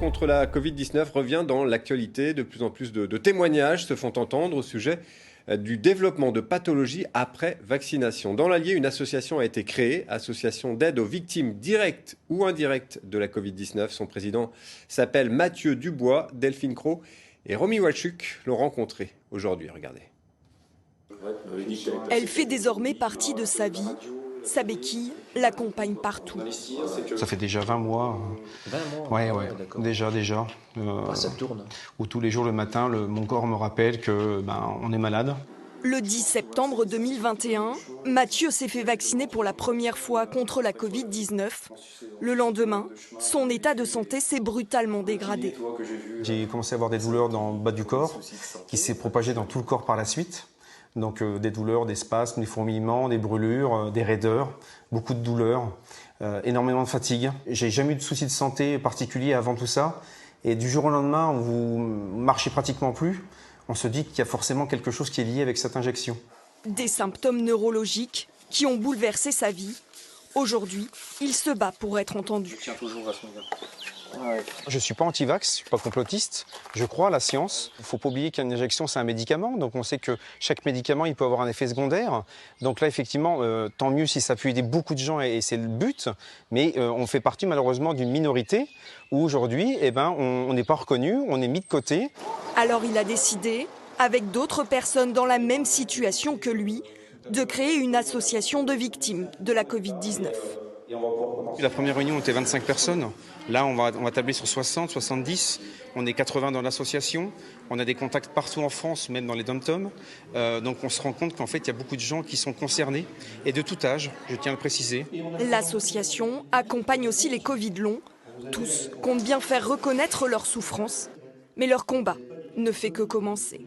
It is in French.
contre la Covid-19 revient dans l'actualité. De plus en plus de témoignages se font entendre au sujet du développement de pathologies après vaccination. Dans l'Allier, une association a été créée, association d'aide aux victimes directes ou indirectes de la Covid-19. Son président s'appelle Mathieu Dubois. Delphine Cros et Romy Walchuk l'ont rencontré aujourd'hui. Regardez. Elle fait désormais partie de sa vie. Sa béquille l'accompagne partout. Ça fait déjà 20 mois. 20 mois. Ouais. Déjà. Ça tourne. Où tous les jours le matin, mon corps me rappelle que on est malade. Le 10 septembre 2021, Mathieu s'est fait vacciner pour la première fois contre la Covid-19. Le lendemain, son état de santé s'est brutalement dégradé. J'ai commencé à avoir des douleurs dans le bas du corps qui s'est propagé dans tout le corps par la suite. Donc des douleurs, des spasmes, des fourmillements, des brûlures, des raideurs, beaucoup de douleurs, énormément de fatigue. J'ai jamais eu de soucis de santé particuliers avant tout ça. Et du jour au lendemain, vous marchez pratiquement plus. On se dit qu'il y a forcément quelque chose qui est lié avec cette injection. Des symptômes neurologiques qui ont bouleversé sa vie. Aujourd'hui, il se bat pour être entendu. Je ne suis pas anti-vax, je ne suis pas complotiste. Je crois à la science. Il ne faut pas oublier qu'une injection, c'est un médicament. Donc on sait que chaque médicament, il peut avoir un effet secondaire. Donc là, effectivement, tant mieux si ça peut aider beaucoup de gens et c'est le but. Mais on fait partie malheureusement d'une minorité où aujourd'hui, on n'est pas reconnu, on est mis de côté. Alors il a décidé, avec d'autres personnes dans la même situation que lui, de créer une association de victimes de la Covid-19. La première réunion, on était 25 personnes. Là, on va tabler sur 60, 70. On est 80 dans l'association. On a des contacts partout en France, même dans les dom-toms. Donc on se rend compte qu'en fait, il y a beaucoup de gens qui sont concernés et de tout âge, je tiens à le préciser. L'association accompagne aussi les Covid longs. Tous comptent bien faire reconnaître leur souffrance, mais leur combat ne fait que commencer.